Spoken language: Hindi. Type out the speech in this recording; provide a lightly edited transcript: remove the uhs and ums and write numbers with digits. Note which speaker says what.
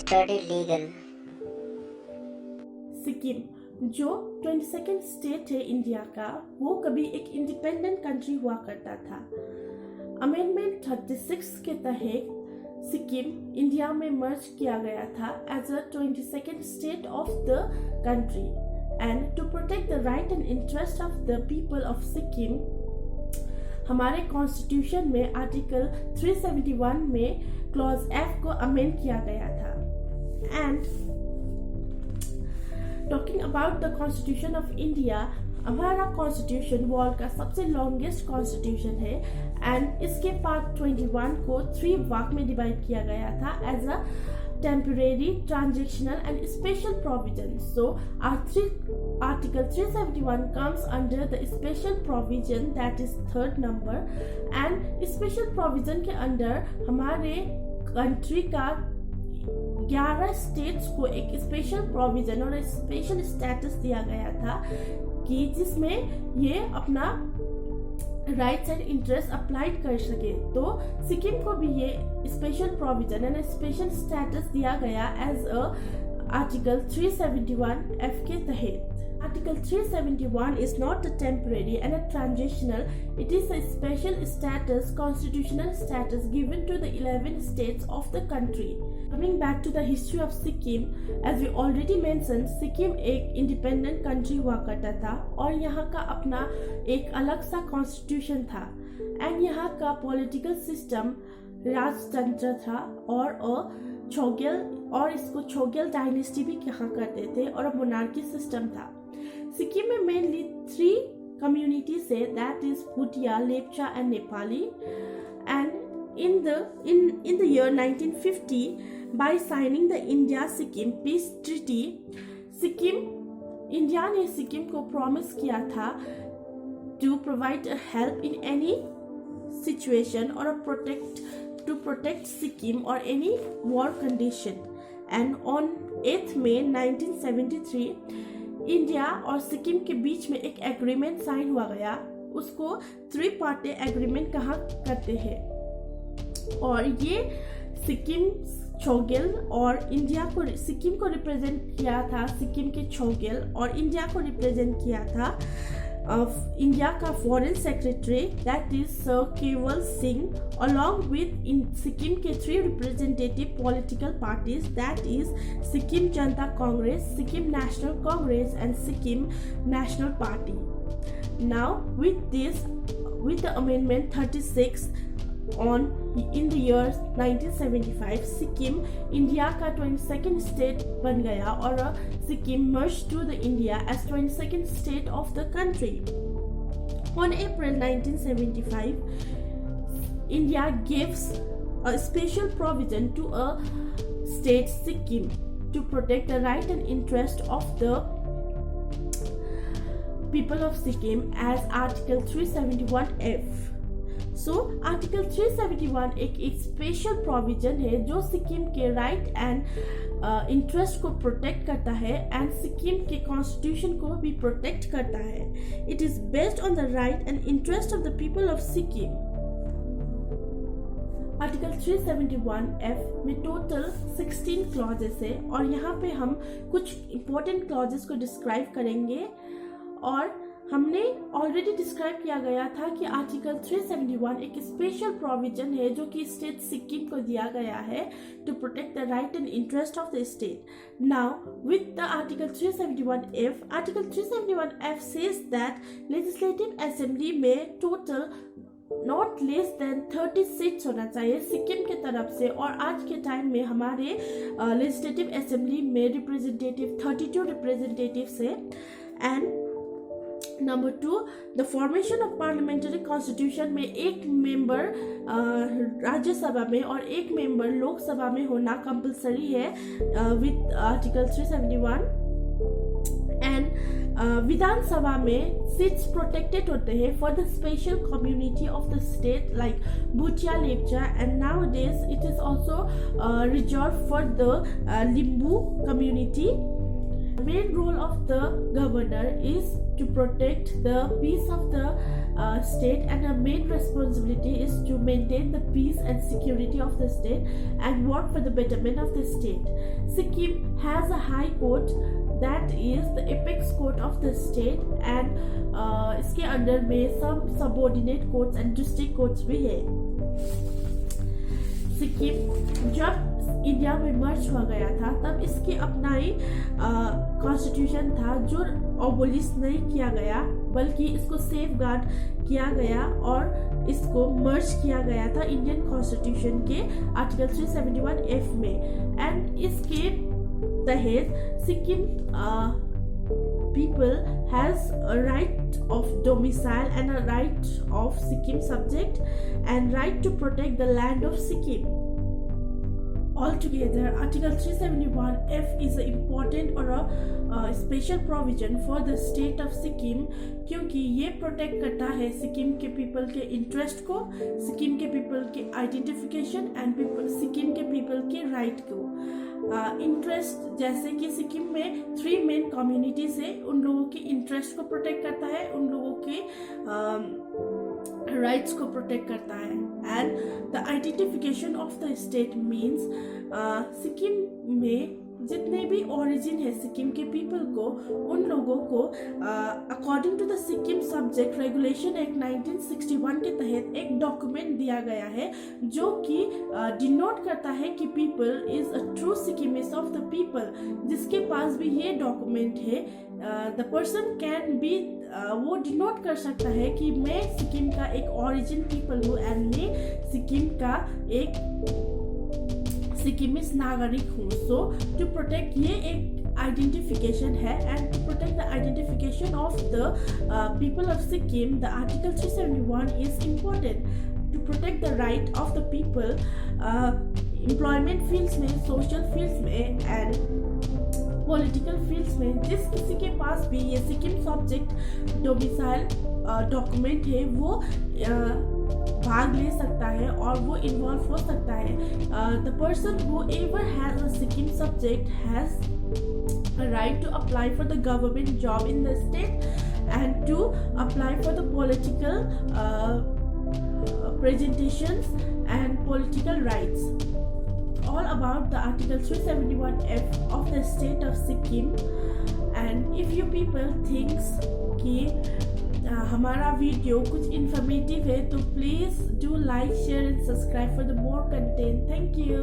Speaker 1: study legal.
Speaker 2: सिक्किम जो 22nd स्टेट है इंडिया का, वो कभी एक इंडिपेंडेंट कंट्री हुआ करता था। अमेंडमेंट 36 के तहत सिक्किम इंडिया में मर्ज किया गया था as a 22nd state of the country and to protect the right and interest of the people of Sikkim. हमारे कॉन्स्टिट्यूशन में आर्टिकल 371 में क्लॉज एफ को अमेंड किया गया था। And talking about the constitution of India, हमारा कॉन्स्टिट्यूशन वर्ल्ड का सबसे लॉन्गेस्ट कॉन्स्टिट्यूशन है एंड इसके पार्ट 21 को 3 भाग में डिवाइड किया गया था as a temporary, transitional and special provisions. So Article 371 comes under the special provision, that is third number, and special provision के अंदर हमारे कंट्री का 11 स्टेट्स को एक स्पेशल प्रोविजन और स्पेशल स्टेटस दिया गया था कि जिसमें ये अपना राइट्स एंड इंटरेस्ट अप्लाइड कर सके। तो सिक्किम को भी ये special provision and special status दिया गया एज अ आर्टिकल 371 एफ के तहत। Article 371 is not a temporary and a transitional, it is a special status, constitutional status given to the 11 states of the country. Coming back to the history of Sikkim, as we already mentioned, Sikkim एक independent country हुआ करता था और यहाँ का अपना एक अलग सा constitution था and यहाँ का political system राजतंत्र था और छोगेल, और इसको छोगेल डायनेस्टी भी कहा करते थे और मोनार्की सिस्टम था। सिक्किम में मेनली 3 communities है, that is Bhutia, Lepcha and Nepali, and in the year 1950 by signing the India-Sikkim Peace Treaty, India ने सिक्किम को प्रॉमिस किया था to provide a help in any situation or to protect Sikkim or any war condition. And on 8th May 1973 India और सिक्किम के बीच में एक एग्रीमेंट साइन हुआ गया, उसको 3 पार्टी एग्रीमेंट कहा करते हैं। और ये सिक्किम छोगेल और इंडिया को, सिक्किम को रिप्रेजेंट किया था सिक्किम के छोगेल और इंडिया को रिप्रेजेंट किया था इंडिया का foreign secretary, that is sir Kewal Singh, along with in Sikkim के 3 representative political parties, that is Sikkim Janata Congress, Sikkim national Congress and Sikkim national party. Now with the amendment 36 in the year 1975, Sikkim India का 22nd स्टेट बन गया और Sikkim merged to the India as 22nd state of the country. On April 1975, India gives a special provision to a state, Sikkim, to protect the right and interest of the people of Sikkim as Article 371F. So, article 371 एक स्पेशल प्रोविजन है जो सिक्किम के राइट एंड इंटरेस्ट को प्रोटेक्ट करता है एंड सिक्किम के कॉन्स्टिट्यूशन को भी प्रोटेक्ट करता है। It is based on the right and interest of the people of Sikkim. Article 371F में टोटल 16 क्लॉजेस है और यहाँ पे हम कुछ इंपॉर्टेंट क्लॉजेस को डिस्क्राइब करेंगे। और हमने ऑलरेडी डिस्क्राइब किया गया था कि आर्टिकल 371 एक स्पेशल प्रोविजन है जो कि स्टेट सिक्किम को दिया गया है to protect the right and interest of the state. Now with the article 371F, article 371F says that legislative assembly में total not less than 30 seats होना चाहिए सिक्किम के तरफ से, और आज के टाइम में हमारे लेजिस्लेटिव असेंबली में रिप्रेजेंटेटिव 32 रिप्रेजेंटेटिव्स है। And number 2, the formation of parliamentary constitution में एक मेंबर राज्यसभा में और एक मेंबर लोकसभा में होना कंपलसरी है विद आर्टिकल 371। एंड विधानसभा में सीट्स प्रोटेक्टेड होते हैं for the special community of the state like Bhutia, Lepcha, and now days it is also reserve for the Limbu community. The main role of the governor is to protect the peace of the state, and her main responsibility is to maintain the peace and security of the state and work for the betterment of the state. Sikkim has a high court that is the apex court of the state, and इसके अंडर में सब subordinate courts and district courts भी है. सिक्किम जब इंडिया में मर्ज हुआ गया था तब इसके अपना ही कॉन्स्टिट्यूशन था जो अबोलिश नहीं किया गया, बल्कि इसको सेफ गार्ड किया गया और इसको मर्ज किया गया था इंडियन कॉन्स्टिट्यूशन के आर्टिकल 371F में. एंड इसके तहत Sikkim people has a right of domicile and a right of Sikkim subject and right to protect the land of Sikkim. Altogether, Article 371F is an important or a special provision for the state of Sikkim क्योंकि ये प्रोटेक्ट करता है सिक्किम के पीपल के इंटरेस्ट को, सिक्किम के पीपल के आइडेंटिफिकेशन एंड सिक्किम के पीपल के राइट को. इंटरेस्ट जैसे कि सिक्किम में 3 मेन कम्युनिटीज है, उन लोगों के इंटरेस्ट को प्रोटेक्ट करता है, उन लोगों के राइट्स को प्रोटेक्ट करता है. And the identification of the state means Sikkim में जितने भी ओरिजिन है सिक्किम के पीपल को, उन लोगों को according to the Sikkim subject regulation act 1961 के तहत एक डॉक्यूमेंट दिया गया है जो कि डिनोट करता है कि people is a true Sikkimese of the people. जिसके पास भी ये डॉक्यूमेंट है, द पर्सन कैन बी वो डिनोट कर सकता है कि मैं सिक्किम का एक ओरिजिन पीपल हूँ एंड मैं सिक्किम का एक सिक्किमिस्ट नागरिक हूँ. सो टू प्रोटेक्ट ये एक आइडेंटिफिकेशन है and to protect the identification of the people of Sikkim the article 371 is important to protect the right of the people employment fields में, सोशल फील्ड्स में एंड पॉलिटिकल फील्ड्स में. जिस किसी के पास भी ये सिक्किम सब्जेक्ट डोमिसाइल डॉक्यूमेंट है वो भाग ले सकता है और वो इन्वॉल्व हो सकता है. The person who ever has a Sikkim subject has a right to apply for the government job in the state and to apply for the political presentations and political rights. All about the Article 371F of the state of Sikkim. And if you people thinks कि हमारा वीडियो कुछ इन्फॉर्मेटिव है तो please do like, share and subscribe for the more content. Thank you.